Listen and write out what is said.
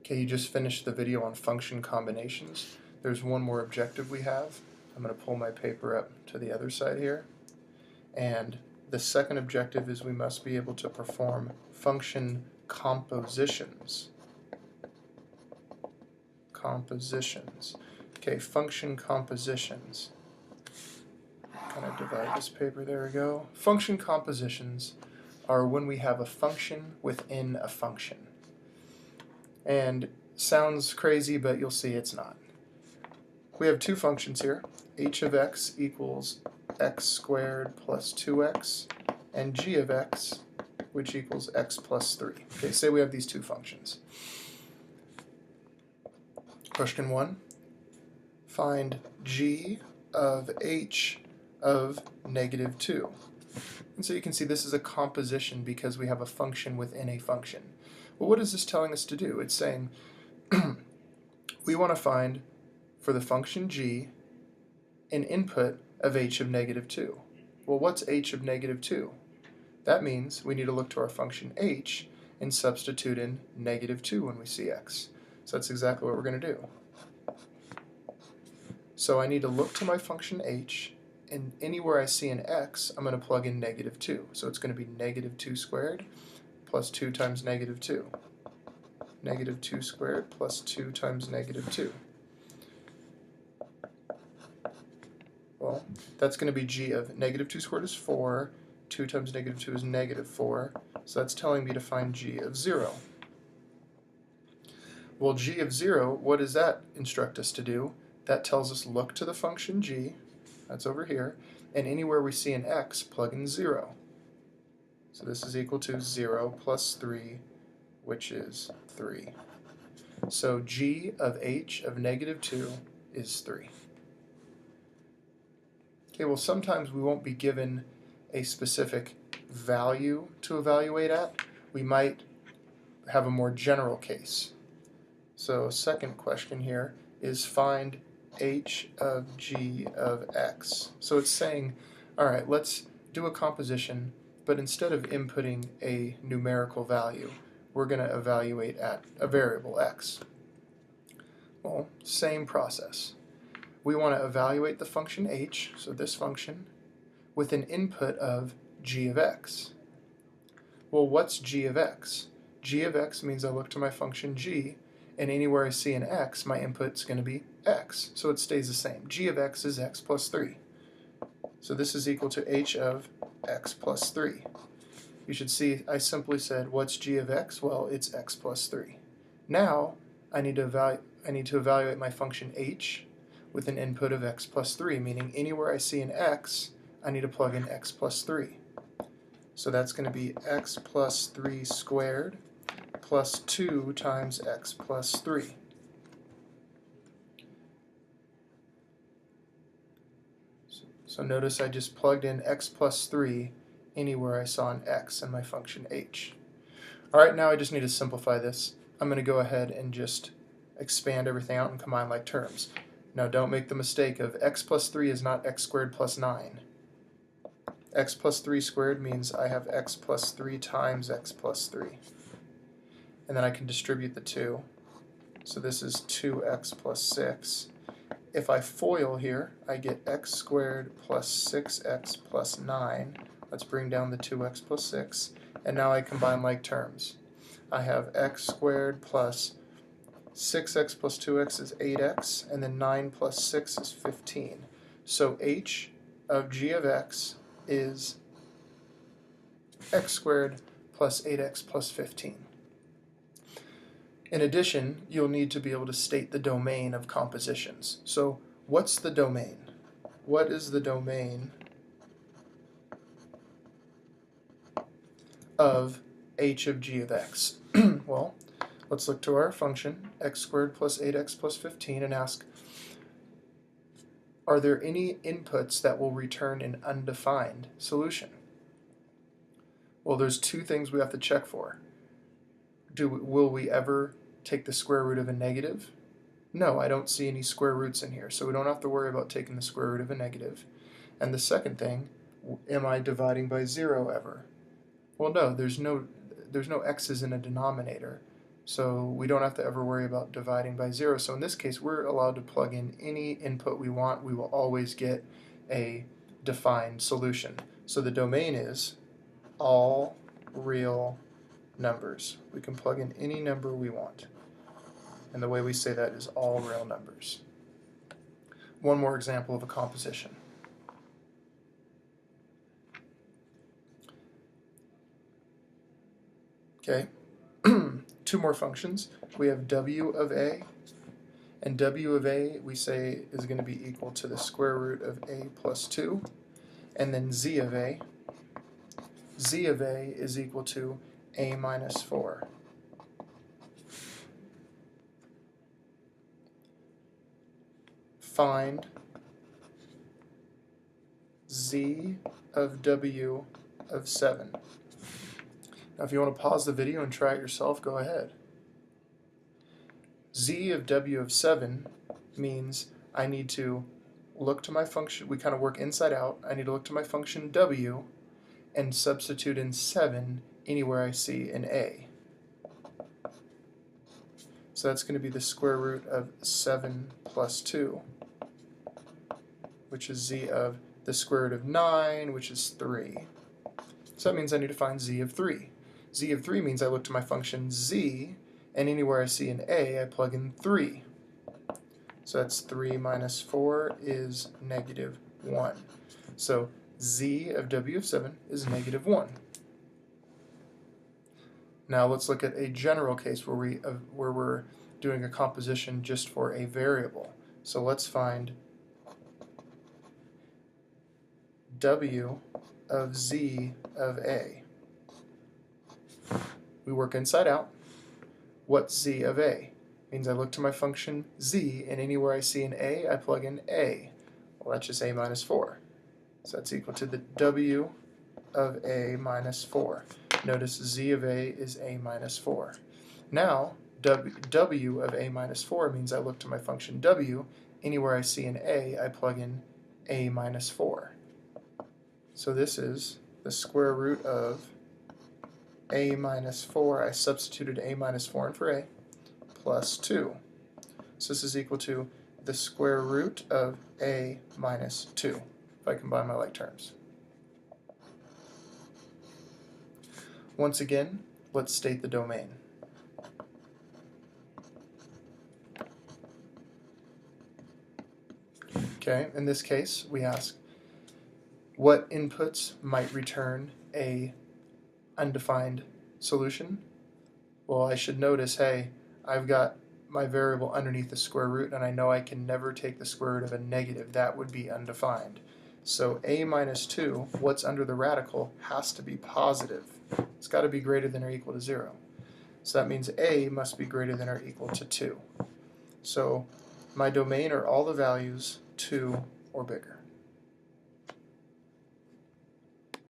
Okay, you just finished the video on function combinations. There's one more objective we have. I'm going to pull my paper up to the other side here. And the second objective is we must be able to perform function compositions. Okay, function compositions. Kind of divide this paper, there we go. Function compositions are when we have a function within a function. And sounds crazy, but you'll see it's not. We have two functions here. H of x equals x squared plus 2x, and g of x, which equals x plus 3. Okay, say we have these two functions. Question 1, find g of h of negative 2. And so you can see this is a composition because we have a function within a function. Well, what is this telling us to do? It's saying we want to find, for the function g, an input of h of negative 2. Well, what's h of negative 2? That means we need to look to our function h and substitute in negative 2 when we see x. So that's exactly what we're going to do. So I need to look to my function h, and anywhere I see an x, I'm going to plug in negative 2. So it's going to be negative 2 squared plus 2 times negative 2. Negative 2 squared plus 2 times negative 2. Well, that's going to be g of negative 2 squared is 4. 2 times negative 2 is negative 4. So that's telling me to find g of 0. Well, g of 0, what does that instruct us to do? That tells us look to the function g, that's over here, and anywhere we see an x, plug in 0. So this is equal to 0 plus 3, which is 3. So g of h of negative 2 is 3. Okay, well, sometimes we won't be given a specific value to evaluate at. We might have a more general case. So second question here is find h of g of x. So it's saying, all right, let's do a composition, but instead of inputting a numerical value, we're going to evaluate at a variable x. Well, same process. We want to evaluate the function h, so this function, with an input of g of x. Well, what's g of x? G of x means I look to my function g, and anywhere I see an x, my input's going to be x. So it stays the same. G of x is x plus 3. So this is equal to h of x plus 3. You should see I simply said, what's g of x? Well, it's x plus 3. Now I need to evaluate my function h with an input of x plus 3, meaning anywhere I see an x, I need to plug in x plus 3. So that's going to be x plus 3 squared plus 2 times x plus 3. So notice I just plugged in x plus 3 anywhere I saw an x in my function h. Alright, now I just need to simplify this. I'm going to go ahead and just expand everything out and combine like terms. Now don't make the mistake of x plus 3 is not x squared plus 9. X plus 3 squared means I have x plus 3 times x plus 3. And then I can distribute the 2. So this is 2x plus 6. If I FOIL here, I get x squared plus 6x plus 9. Let's bring down the 2x plus 6. And now I combine like terms. I have x squared plus 6x plus 2x is 8x, and then 9 plus 6 is 15. So h of g of x is x squared plus 8x plus 15. In addition, you'll need to be able to state the domain of compositions. So what's the domain? What is the domain of h of g of x? Well, let's look to our function, x squared plus 8x plus 15, and ask, are there any inputs that will return an undefined solution? Well, there's two things we have to check for. Will we ever take the square root of a negative? No, I don't see any square roots in here, so we don't have to worry about taking the square root of a negative. And the second thing, am I dividing by 0 ever? Well, no, there's no x's in a denominator. So we don't have to ever worry about dividing by 0. So in this case, we're allowed to plug in any input we want. We will always get a defined solution. So the domain is all real numbers. We can plug in any number we want. And the way we say that is all real numbers. One more example of a composition. Okay, two more functions. We have w of a, and w of a we say is going to be equal to the square root of a plus 2, and then z of a is equal to a minus 4. Find z of w of 7. Now if you want to pause the video and try it yourself, go ahead. Z of w of 7 means I need to look to my function, we kind of work inside out, I need to look to my function w and substitute in 7 anywhere I see an a. So that's going to be the square root of 7 plus 2, which is z of the square root of 9, which is 3. So that means I need to find z of 3. Z of 3 means I look to my function z, and anywhere I see an a, I plug in 3. So that's 3 minus 4 is negative 1. So z of w of 7 is negative 1. Now let's look at a general case where we're doing a composition just for a variable. So let's find w of z of a. We work inside out. What's z of a? Means I look to my function z, and anywhere I see an a, I plug in a. Well, that's just a minus 4. So that's equal to the w of a minus 4. Notice z of a is a minus 4. Now, w of a minus 4 means I look to my function w. Anywhere I see an a, I plug in a minus 4. So this is the square root of a minus 4. I substituted a minus 4 in for a, plus 2. So this is equal to the square root of a minus 2, if I combine my like terms. Once again, let's state the domain. Okay, in this case, we ask what inputs might return a undefined solution. Well, I should notice, hey, I've got my variable underneath the square root, and I know I can never take the square root of a negative. That would be undefined. So a minus 2, what's under the radical, has to be positive. It's got to be greater than or equal to 0. So that means a must be greater than or equal to 2. So my domain are all the values 2 or bigger.